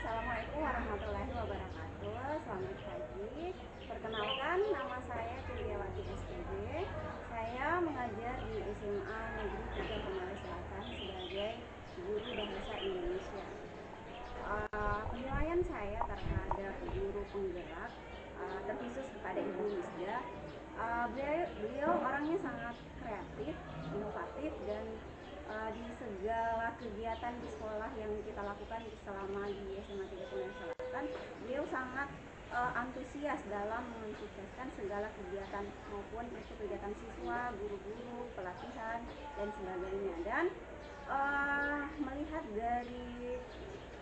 Assalamualaikum warahmatullahi wabarakatuh. Selamat pagi. Perkenalkan, nama saya Cendrawati SPB. Saya mengajar di SMA Negeri 3 Konawe Selatan sebagai guru bahasa Indonesia. Penilaian saya terhadap guru penggerak, terkhusus kepada Ibu Wisda, beliau orangnya sangat kreatif, inovatif, dan di segala kegiatan di sekolah yang kita lakukan selama di SMA 3 Konawe Selatan, beliau sangat antusias dalam mensukseskan segala kegiatan, maupun itu kegiatan siswa, guru-guru, pelatihan, dan sebagainya. Dan melihat dari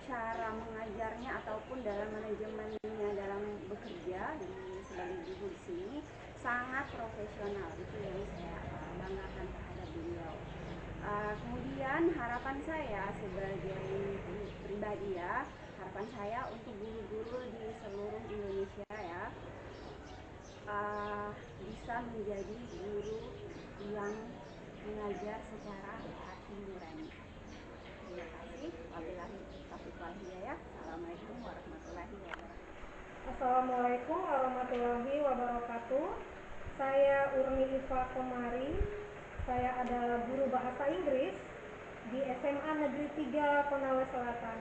cara mengajarnya ataupun dalam manajemennya dalam bekerja sebagai guru di sini sangat profesional. Itu yang saya banggakan terhadap beliau. Kemudian harapan saya sebagai pribadi ya, harapan saya untuk guru-guru di seluruh Indonesia ya, bisa menjadi guru yang mengajar secara hati nurani. Terima kasih. Wabillahi taufiq wal hidayah. Assalamualaikum warahmatullahi wabarakatuh. Assalamualaikum warahmatullahi wabarakatuh. Saya Urni Iva Komari. Saya adalah guru bahasa Inggris di SMA Negeri 3 Konawe Selatan.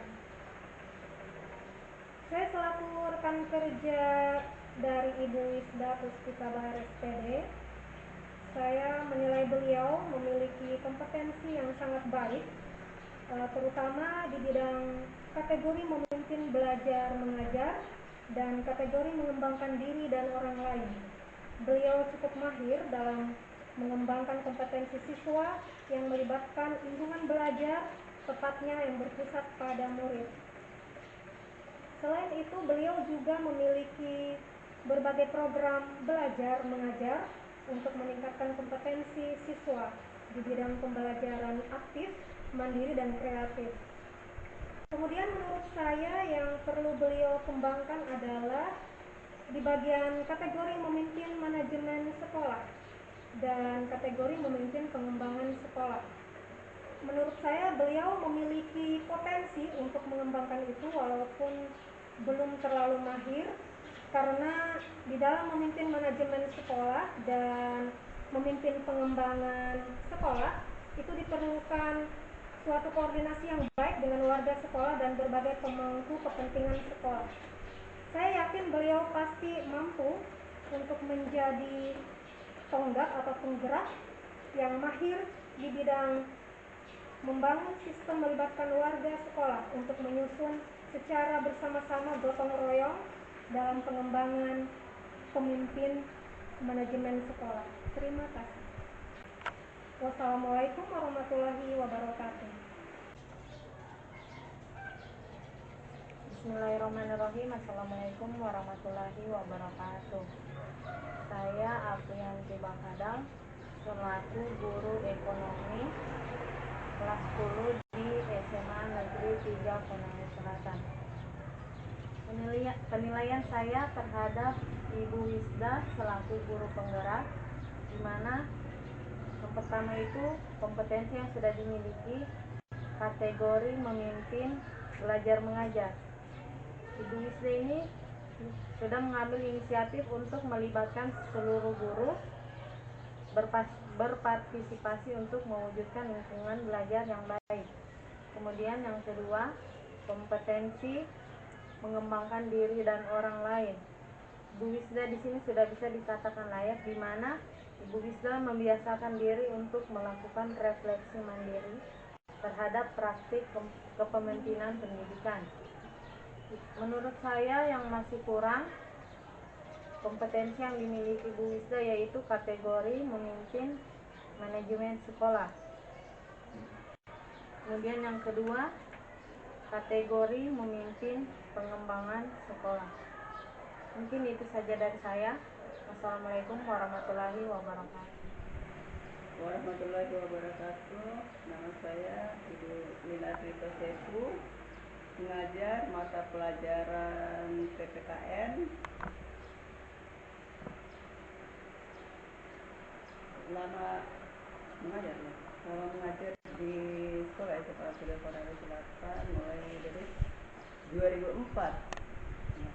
Saya selaku rekan kerja dari Ibu Wisda Puspita Bahar SPD. Saya menilai beliau memiliki kompetensi yang sangat baik, terutama di bidang kategori memimpin belajar mengajar dan kategori mengembangkan diri dan orang lain. Beliau cukup mahir dalam mengembangkan kompetensi siswa yang melibatkan lingkungan belajar, tepatnya yang berpusat pada murid. Selain itu, beliau juga memiliki berbagai program belajar mengajar untuk meningkatkan kompetensi siswa di bidang pembelajaran aktif, mandiri, dan kreatif. Kemudian menurut saya yang perlu beliau kembangkan adalah di bagian kategori memimpin manajemen sekolah dan kategori memimpin pengembangan sekolah. Menurut saya beliau memiliki potensi untuk mengembangkan itu walaupun belum terlalu mahir, karena di dalam memimpin manajemen sekolah dan memimpin pengembangan sekolah itu diperlukan suatu koordinasi yang baik dengan warga sekolah dan berbagai pemangku kepentingan sekolah. Saya yakin beliau pasti mampu untuk menjadi tonggak atau penggerak yang mahir di bidang membangun sistem melibatkan warga sekolah untuk menyusun secara bersama-sama gotong royong dalam pengembangan pemimpin manajemen sekolah. Terima kasih. Wassalamualaikum warahmatullahi wabarakatuh. Bismillahirrahmanirrahim. Assalamualaikum warahmatullahi wabarakatuh. Saya Aprianti Bakadang selaku guru ekonomi kelas 10 di SMA Negeri 3 Konawe Selatan. Penilaian saya terhadap Ibu Wisda selaku guru penggerak, di mana yang pertama itu kompetensi yang sudah dimiliki kategori memimpin belajar mengajar. Ibu Wisda ini sudah mengambil inisiatif untuk melibatkan seluruh guru berpartisipasi untuk mewujudkan lingkungan belajar yang baik. Kemudian yang kedua, kompetensi mengembangkan diri dan orang lain. Ibu Wisda di sini sudah bisa dikatakan layak, di mana Ibu Wisda membiasakan diri untuk melakukan refleksi mandiri terhadap praktik kepemimpinan pendidikan. Menurut saya yang masih kurang kompetensi yang dimiliki Bu Wisda yaitu kategori memimpin manajemen sekolah. Kemudian yang kedua, kategori memimpin pengembangan sekolah. Mungkin itu saja dari saya. Wassalamualaikum warahmatullahi wabarakatuh. Warahmatullahi wabarakatuh. Nama saya Ibu Lina Rito Sefu, mengajar mata pelajaran PPKN. Lama mengajar di sekolah SMA Negeri Konawe Selatan mulai dari 2004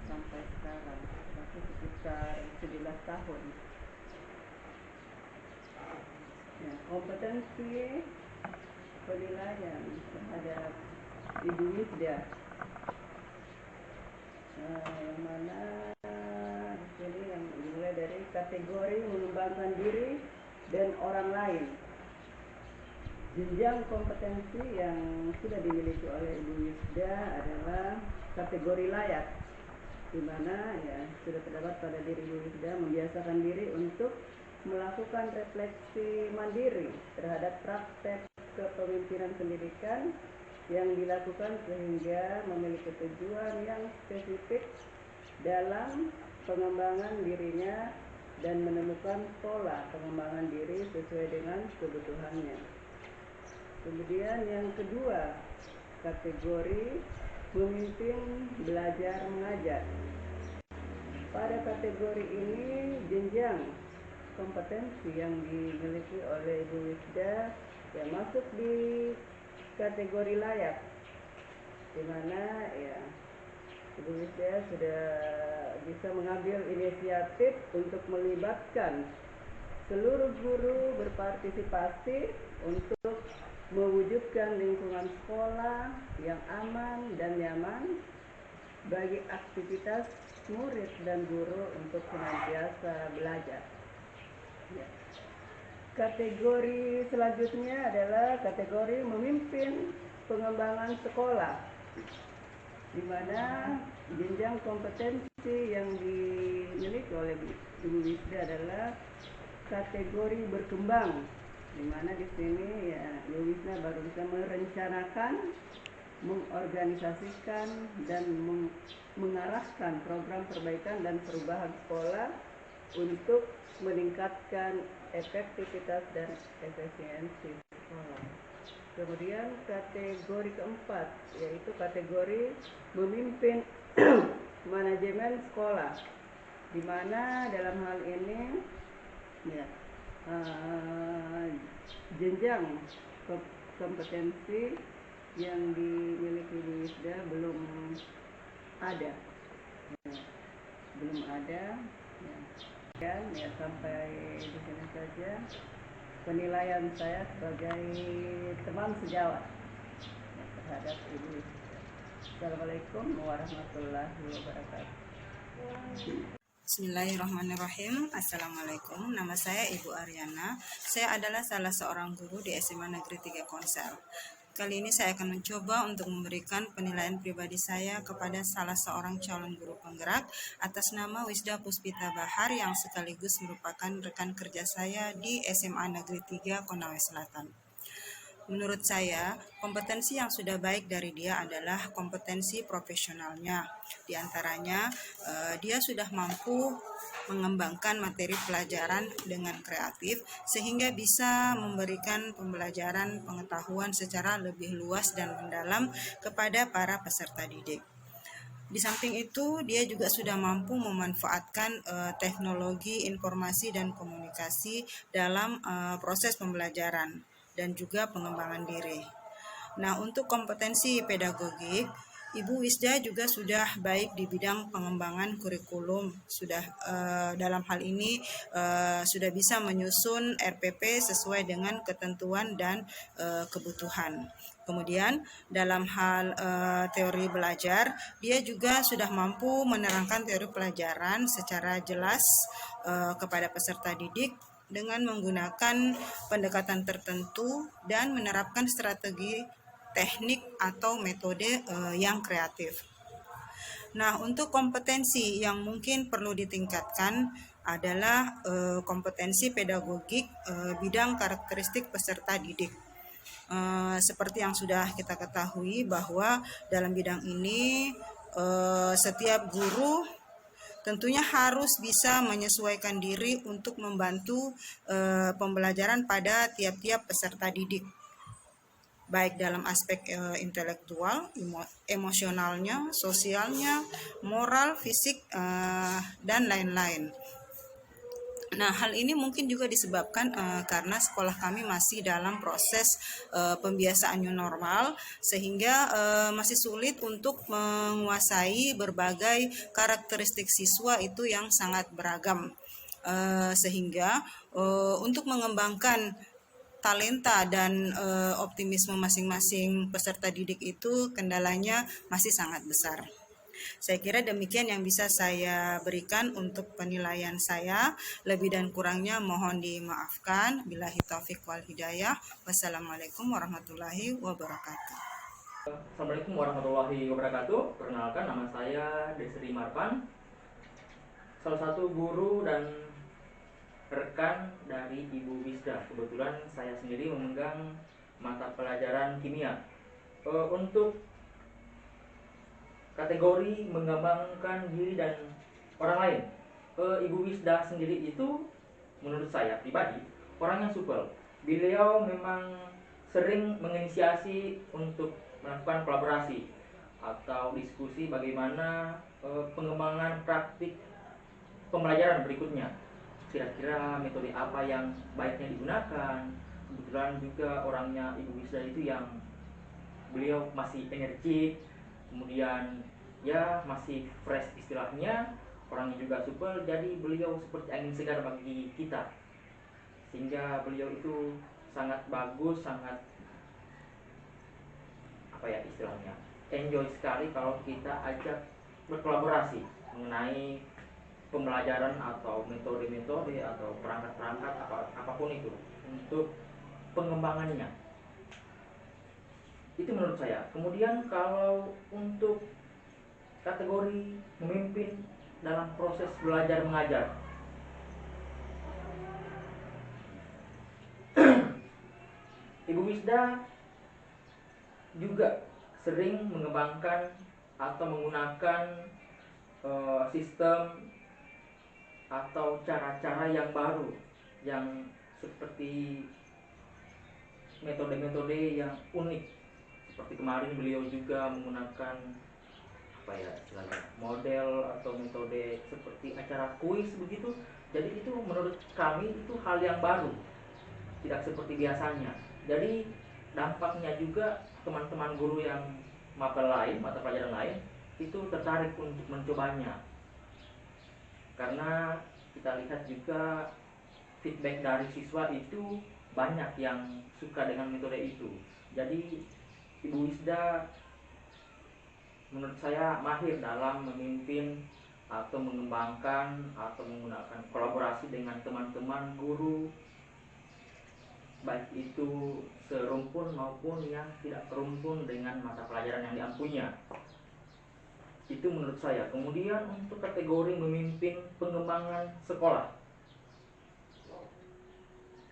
sampai sekarang, berarti sekitar 11 tahun. Ya, kompetensi penilaian terhadap Ibu Wisda, yang mana jadi yang dimulai dari kategori mengembangkan diri dan orang lain. Jenjang kompetensi yang sudah dimiliki oleh Ibu Wisda adalah kategori layak, di mana ya sudah terdapat pada diri Ibu Wisda membiasakan diri untuk melakukan refleksi mandiri terhadap praktek kepemimpinan pendidikan yang dilakukan sehingga memiliki tujuan yang spesifik dalam pengembangan dirinya dan menemukan pola pengembangan diri sesuai dengan kebutuhannya. Kemudian yang kedua, kategori memimpin belajar mengajar. Pada kategori ini jenjang kompetensi yang dimiliki oleh Ibu Wisda yang masuk di kategori layak, di mana ya Ibu Wisda sudah bisa mengambil inisiatif untuk melibatkan seluruh guru berpartisipasi untuk mewujudkan lingkungan sekolah yang aman dan nyaman bagi aktivitas murid dan guru untuk senantiasa belajar. Ya. Kategori selanjutnya adalah kategori memimpin pengembangan sekolah, di mana jenjang kompetensi yang dimiliki oleh Ibu Wisda adalah kategori berkembang, di mana di sini ya Ibu Wisda baru bisa merencanakan, mengorganisasikan dan mengarahkan program perbaikan dan perubahan sekolah untuk meningkatkan efektivitas dan efisiensi sekolah. Kemudian kategori keempat yaitu kategori memimpin manajemen sekolah, di mana dalam hal ini ya jenjang kompetensi yang dimiliki Ibu Wisda belum ada, ya sampai di sini saja penilaian saya sebagai teman sejawat terhadap Ibu Wisda. Assalamualaikum warahmatullahi wabarakatuh. Bismillahirrahmanirrahim. Assalamualaikum. Nama saya Ibu Aryana. Saya adalah salah seorang guru di SMA Negeri 3 Konsel. Kali ini saya akan mencoba untuk memberikan penilaian pribadi saya kepada salah seorang calon guru penggerak atas nama Wisda Puspita Bahar yang sekaligus merupakan rekan kerja saya di SMA Negeri 3 Konawe Selatan. Menurut saya, kompetensi yang sudah baik dari dia adalah kompetensi profesionalnya. Di antaranya, dia sudah mampu mengembangkan materi pelajaran dengan kreatif sehingga bisa memberikan pembelajaran pengetahuan secara lebih luas dan mendalam kepada para peserta didik. Di samping itu, dia juga sudah mampu memanfaatkan teknologi informasi dan komunikasi dalam proses pembelajaran dan juga pengembangan diri. Nah, untuk kompetensi pedagogik, Ibu Wisda juga sudah baik di bidang pengembangan kurikulum, sudah dalam hal ini sudah bisa menyusun RPP sesuai dengan ketentuan dan kebutuhan. Kemudian dalam hal teori belajar, dia juga sudah mampu menerangkan teori pelajaran secara jelas kepada peserta didik dengan menggunakan pendekatan tertentu dan menerapkan strategi teknik atau metode yang kreatif. Nah, untuk kompetensi yang mungkin perlu ditingkatkan adalah kompetensi pedagogik bidang karakteristik peserta didik. Seperti yang sudah kita ketahui bahwa dalam bidang ini setiap guru tentunya harus bisa menyesuaikan diri untuk membantu pembelajaran pada tiap-tiap peserta didik, baik dalam aspek intelektual, emosionalnya, sosialnya, moral, fisik, dan lain-lain. Nah, hal ini mungkin juga disebabkan karena sekolah kami masih dalam proses pembiasaan new normal, sehingga masih sulit untuk menguasai berbagai karakteristik siswa itu yang sangat beragam. Sehingga untuk mengembangkan talenta dan optimisme masing-masing peserta didik itu kendalanya masih sangat besar. Saya kira demikian yang bisa saya berikan untuk penilaian saya. Lebih dan kurangnya mohon dimaafkan. Billahi taufik wal hidayah. Wassalamualaikum warahmatullahi wabarakatuh. Assalamualaikum warahmatullahi wabarakatuh. Perkenalkan, nama saya Desri Marpan, salah satu guru dan rekan dari Ibu Wisda. Kebetulan saya sendiri memegang mata pelajaran kimia. Untuk kategori mengembangkan diri dan orang lain, Ibu Wisda sendiri itu menurut saya pribadi orang yang supel. Beliau memang sering menginisiasi untuk melakukan kolaborasi atau diskusi bagaimana pengembangan praktik pembelajaran berikutnya. Kira-kira metode apa yang baiknya digunakan. Kebetulan juga orangnya Ibu Wisda itu yang beliau masih energik, kemudian ya masih fresh istilahnya, orangnya juga supel, jadi beliau seperti angin segar bagi kita, sehingga beliau itu sangat bagus, sangat apa ya istilahnya, enjoy sekali kalau kita ajak berkolaborasi mengenai pembelajaran atau metode-metode atau perangkat-perangkat apapun itu untuk pengembangannya. Itu menurut saya. Kemudian kalau untuk kategori memimpin dalam proses belajar mengajar, Ibu Wisda juga sering mengembangkan atau menggunakan sistem atau cara-cara yang baru, yang seperti metode-metode yang unik. Seperti kemarin beliau juga menggunakan apa ya istilahnya, model atau metode seperti acara kuis begitu. Jadi itu menurut kami itu hal yang baru, tidak seperti biasanya. Jadi dampaknya juga teman-teman guru yang mata pelajaran lain itu tertarik untuk mencobanya, karena kita lihat juga feedback dari siswa itu banyak yang suka dengan metode itu. Jadi Ibu Wisda menurut saya mahir dalam memimpin atau mengembangkan atau menggunakan kolaborasi dengan teman-teman guru, baik itu serumpun maupun yang tidak serumpun dengan mata pelajaran yang diampunya. Itu menurut saya. Kemudian untuk kategori memimpin pengembangan sekolah,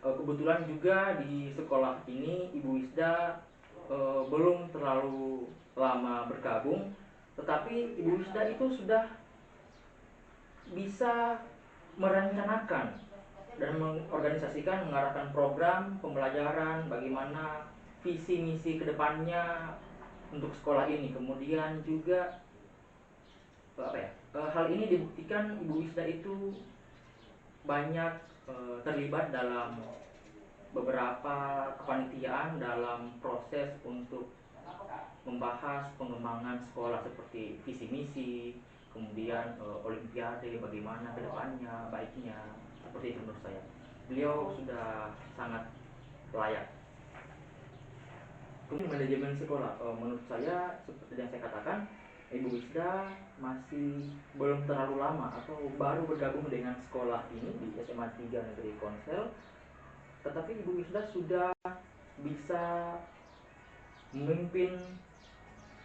kebetulan juga di sekolah ini Ibu Wisda belum terlalu lama bergabung, tetapi Ibu Wisda itu sudah bisa merencanakan dan mengorganisasikan, mengarahkan program pembelajaran, bagaimana visi misi kedepannya untuk sekolah ini. Kemudian juga hal ini dibuktikan Ibu Wisda itu banyak terlibat dalam beberapa kepanitiaan dalam proses untuk membahas pengembangan sekolah seperti visi misi, kemudian olimpiade bagaimana kedepannya baiknya, seperti itu menurut saya. Beliau sudah sangat layak. Kemudian manajemen sekolah, menurut saya seperti yang saya katakan, Ibu Wisda masih belum terlalu lama atau baru bergabung dengan sekolah ini di SMA 3 Negeri Konsel, tetapi Ibu Wisda sudah bisa memimpin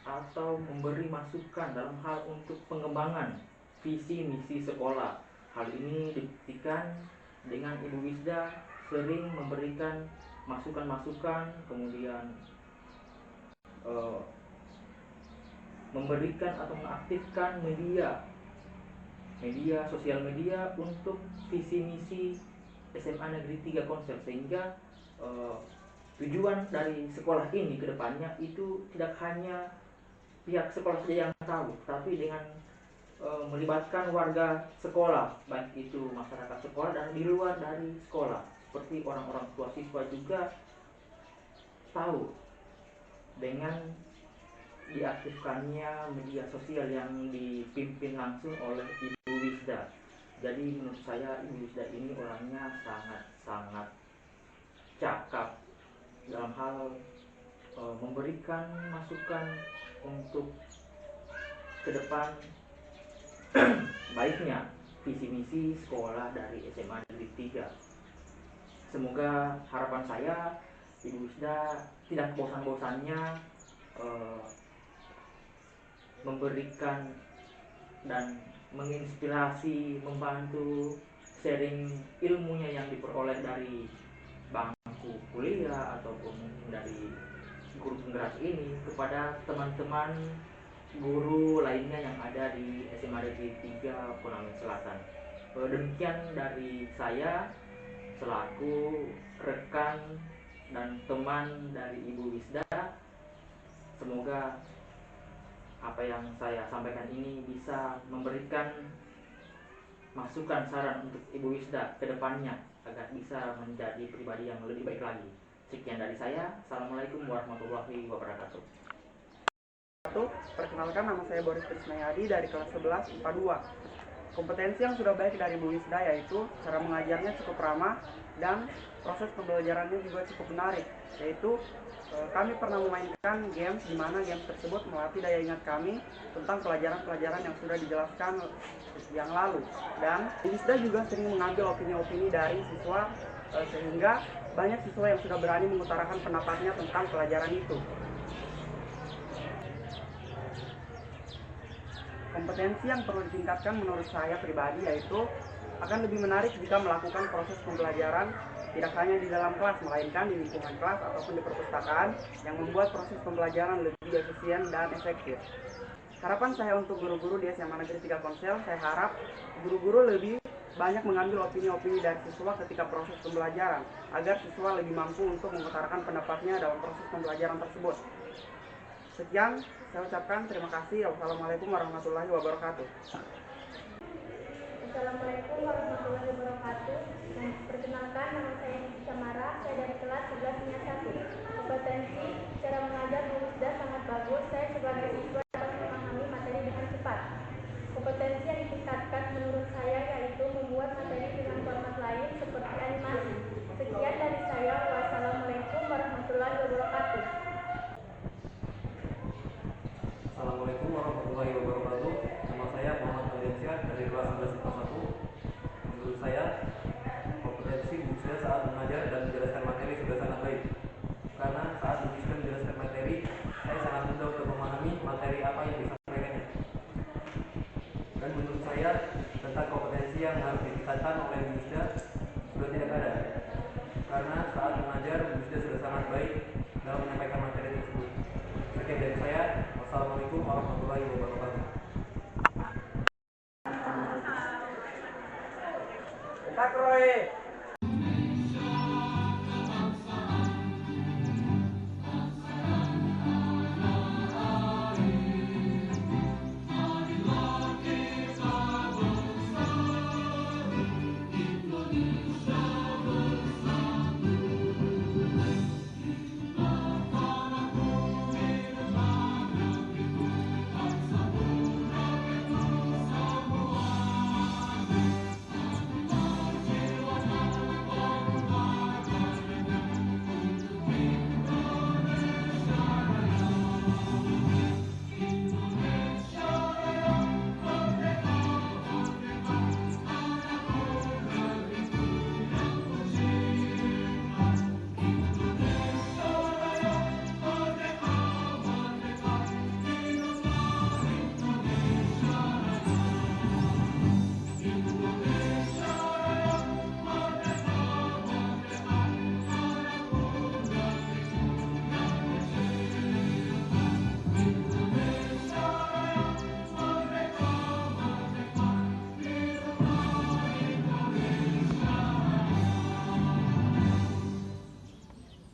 atau memberi masukan dalam hal untuk pengembangan visi misi sekolah. Hal ini dibuktikan dengan Ibu Wisda sering memberikan masukan-masukan, kemudian memberikan atau mengaktifkan sosial media untuk visi misi SMA Negeri 3 Konsel, sehingga tujuan dari sekolah ini ke depannya itu tidak hanya pihak sekolah saja yang tahu, tapi dengan melibatkan warga sekolah, baik itu masyarakat sekolah dan di luar dari sekolah, seperti orang-orang tua siswa juga tahu dengan diaktifkannya media sosial yang dipimpin langsung oleh Ibu Wisda. Jadi menurut saya Ibu Wisda ini orangnya sangat cakap dalam hal memberikan masukan untuk ke depan baiknya visi misi sekolah dari SMA Negeri 3. Semoga harapan saya Ibu Wisda tidak bosan-bosannya memberikan dan menginspirasi, membantu sharing ilmunya yang diperoleh dari bangku kuliah ataupun mungkin dari guru penggerak ini kepada teman-teman guru lainnya yang ada di SMA Negeri 3 Konawe Selatan. Demikian dari saya selaku rekan dan teman dari Ibu Wisda. Semoga apa yang saya sampaikan ini bisa memberikan masukan saran untuk Ibu Wisda ke depannya agar bisa menjadi pribadi yang lebih baik lagi. Sekian dari saya. Assalamualaikum warahmatullahi wabarakatuh. Perkenalkan, nama saya Boris Krisnayadi dari kelas 11 IPA 2. Kompetensi yang sudah baik dari Bu Wisda yaitu cara mengajarnya cukup ramah dan proses pembelajarannya juga cukup menarik, yaitu kami pernah memainkan games di mana games tersebut melatih daya ingat kami tentang pelajaran-pelajaran yang sudah dijelaskan yang lalu. Dan Bu Wisda juga sering mengambil opini-opini dari siswa sehingga banyak siswa yang sudah berani mengutarakan pendapatnya tentang pelajaran itu. Kompetensi yang perlu ditingkatkan menurut saya pribadi yaitu akan lebih menarik jika melakukan proses pembelajaran tidak hanya di dalam kelas, melainkan di lingkungan kelas ataupun di perpustakaan yang membuat proses pembelajaran lebih efisien dan efektif. Harapan saya untuk guru-guru di SMA Negeri 3 Konsel, saya harap guru-guru lebih banyak mengambil opini-opini dari siswa ketika proses pembelajaran, agar siswa lebih mampu untuk mengutarakan pendapatnya dalam proses pembelajaran tersebut. Sekian, saya ucapkan terima kasih. Wassalamualaikum warahmatullahi wabarakatuh. Assalamualaikum warahmatullahi wabarakatuh. Perkenalkan, nama saya Niki Samara, saya dari kelas 11 1. Kompetensi cara mengajar Bu Wisda sangat bagus. Saya sebagai siswa dapat memahami materi dengan cepat. Kompetensi yang ditingkatkan menurut saya yaitu membuat materi dengan format lain seperti animasi. Sekian dari saya. Wassalamualaikum warahmatullahi wabarakatuh. Assalamualaikum warahmatullahi wabarakatuh. Nama saya Muhammad Aliansyah dari kelas 11 IPA 1. Menurut saya, kompetensi Bu Wisda saat mengajar dan menjelaskan materi sudah sangat baik. Karena saat Bu Wisda menjelaskan materi, saya sangat mudah untuk memahami materi apa yang disampaikannya. Dan menurut saya, tentang kompetensi yang harus ditingkatkan oleh Bu Wisda sudah tidak ada. Karena saat mengajar, Bu Wisda sudah sangat baik dalam menyampaikan materi tersebut. Sekian dari saya. Assalamualaikum warahmatullahi wabarakatuh.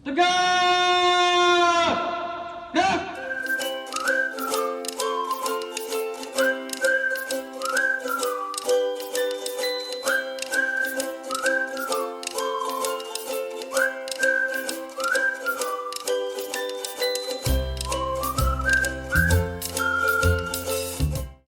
Tegak!